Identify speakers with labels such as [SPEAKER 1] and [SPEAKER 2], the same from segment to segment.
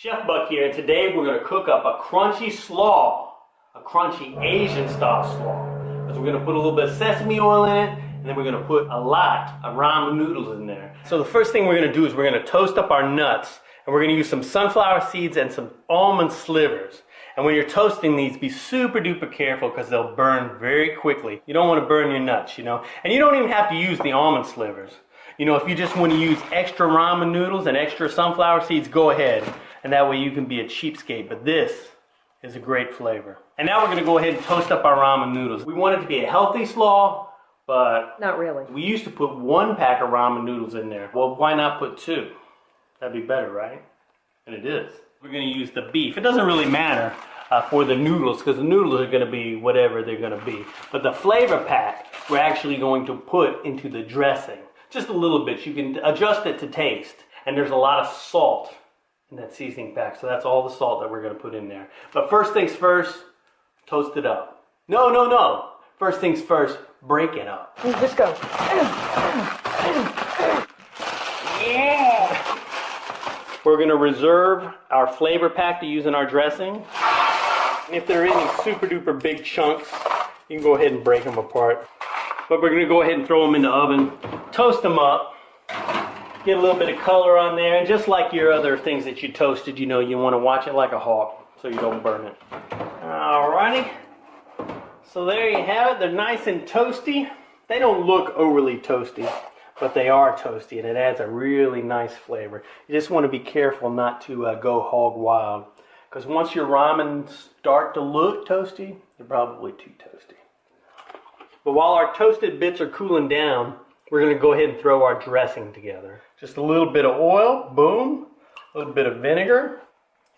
[SPEAKER 1] Chef Buck here, and today we're going to cook up a crunchy slaw, a crunchy Asian style slaw. Because we're going to put a little bit of sesame oil in it, and then we're going to put a lot of ramen noodles in there. So the first thing we're going to do is we're going to toast up our nuts, and we're going to use some sunflower seeds and some almond slivers. And when you're toasting these, be super duper careful because they'll burn very quickly. You don't want to burn your nuts, you know. And you don't even have to use the almond slivers. You know, if you just want to use extra ramen noodles and extra sunflower seeds, go ahead. And that way you can be a cheapskate. But this is a great flavor. And now we're going to go ahead and toast up our ramen noodles. We want it to be a healthy slaw, but
[SPEAKER 2] not really.
[SPEAKER 1] We used to put 1 pack of ramen noodles in there. Well, why not put 2? That'd be better, right? And it is. We're going to use the beef. It doesn't really matter for the noodles because the noodles are going to be whatever they're going to be. But the flavor pack, we're actually going to put into the dressing. Just a little bit. You can adjust it to taste. And there's a lot of salt in that seasoning pack. So that's all the salt that we're going to put in there. But first things first, toast it up. No. First things first, break it up.
[SPEAKER 2] Just go.
[SPEAKER 1] Yeah! We're going to reserve our flavor pack to use in our dressing. And if there are any super duper big chunks, you can go ahead and break them apart. But we're going to go ahead and throw them in the oven. Toast them up. Get a little bit of color on there. And just like your other things that you toasted, you know, you want to watch it like a hawk so you don't burn it. Alrighty. So there you have it. They're nice and toasty. They don't look overly toasty, but they are toasty, and it adds a really nice flavor. You just want to be careful not to go hog wild, because once your ramen start to look toasty, they're probably too toasty. But while our toasted bits are cooling down, we're going to go ahead and throw our dressing together. Just a little bit of oil, boom, a little bit of vinegar,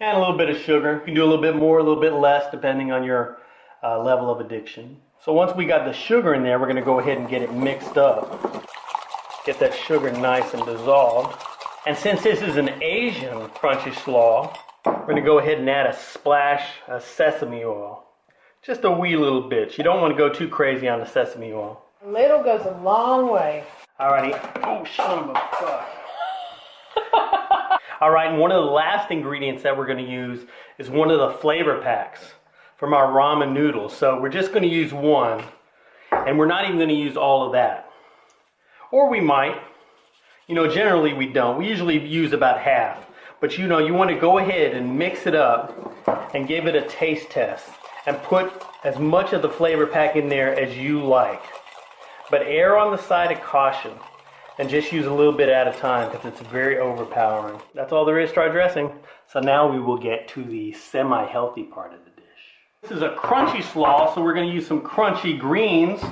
[SPEAKER 1] and a little bit of sugar. You can do a little bit more, a little bit less, depending on your level of addiction. So once we got the sugar in there, we're going to go ahead and get it mixed up. Get that sugar nice and dissolved. And since this is an Asian crunchy slaw, we're going to go ahead and add a splash of sesame oil. Just a wee little bit. You don't want to go too crazy on the sesame oil.
[SPEAKER 2] A little goes a long way.
[SPEAKER 1] Alrighty. Oh, son of a fuck. Alright, and one of the last ingredients that we're going to use is one of the flavor packs from our ramen noodles. So we're just going to use one, and we're not even going to use all of that. Or we might. You know, generally we don't. We usually use about half. But you know, you want to go ahead and mix it up and give it a taste test. And put as much of the flavor pack in there as you like. But err on the side of caution. And just use a little bit at a time because it's very overpowering. That's all there is to our dressing. So now we will get to the semi-healthy part of the dish. This is a crunchy slaw, so we're going to use some crunchy greens.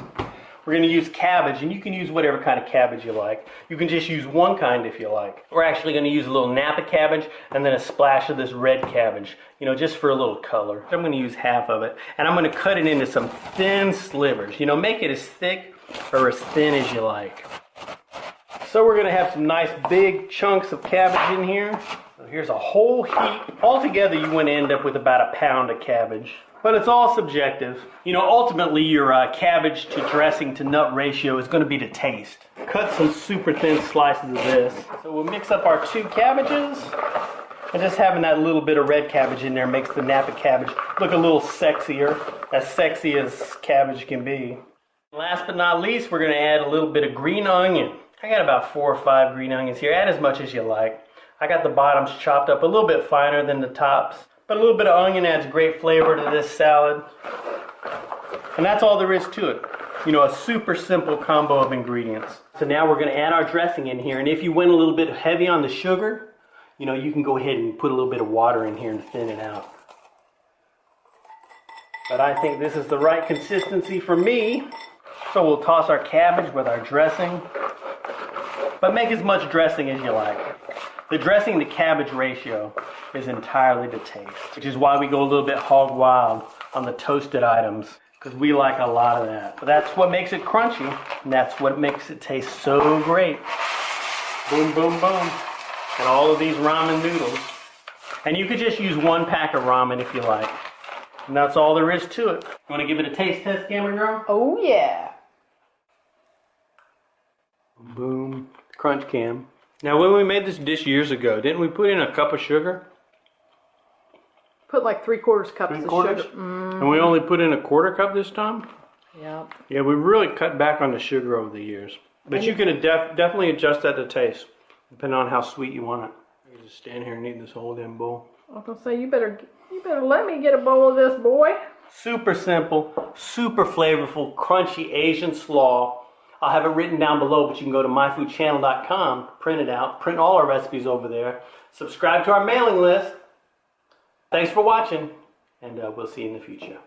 [SPEAKER 1] We're going to use cabbage, and you can use whatever kind of cabbage you like. You can just use one kind if you like. We're actually going to use a little Napa cabbage and then a splash of this red cabbage, you know, just for a little color. I'm going to use half of it, and I'm going to cut it into some thin slivers. You know, make it as thick or as thin as you like. So we're going to have some nice big chunks of cabbage in here. So here's a whole heap. Altogether, you want to end up with about a pound of cabbage. But it's all subjective. You know, ultimately your cabbage to dressing to nut ratio is going to be to taste. Cut some super thin slices of this. So we'll mix up our 2 cabbages. And just having that little bit of red cabbage in there makes the Napa cabbage look a little sexier. As sexy as cabbage can be. Last but not least, we're going to add a little bit of green onion. I got about 4 or 5 green onions here. Add as much as you like. I got the bottoms chopped up a little bit finer than the tops. But a little bit of onion adds great flavor to this salad. And that's all there is to it. You know, a super simple combo of ingredients. So now we're going to add our dressing in here. And if you went a little bit heavy on the sugar, you know, you can go ahead and put a little bit of water in here and thin it out. But I think this is the right consistency for me. So we'll toss our cabbage with our dressing. But make as much dressing as you like. The dressing to cabbage ratio is entirely to taste, which is why we go a little bit hog wild on the toasted items, because we like a lot of that. But that's what makes it crunchy, and that's what makes it taste so great. Boom, boom, boom. And all of these ramen noodles. And you could just use 1 pack of ramen if you like. And that's all there is to it. You want to give it a taste test, camera girl?
[SPEAKER 2] Oh yeah.
[SPEAKER 1] Boom. Crunch cam. Now when we made this dish years ago, didn't we put in a cup of sugar?
[SPEAKER 2] Put like 3/4 cups of
[SPEAKER 1] 3/4?
[SPEAKER 2] sugar.
[SPEAKER 1] And we only put in a 1/4 cup this time?
[SPEAKER 2] Yep.
[SPEAKER 1] Yeah, we really cut back on the sugar over the years. But you can definitely adjust that to taste, depending on how sweet you want it. You can just stand here and eat this whole damn bowl.
[SPEAKER 2] I was gonna say you better let me get a bowl of this, boy.
[SPEAKER 1] Super simple, super flavorful, crunchy Asian slaw. I'll have it written down below, but you can go to myfoodchannel.com, print it out, print all our recipes over there. Subscribe to our mailing list. Thanks for watching, and we'll see you in the future.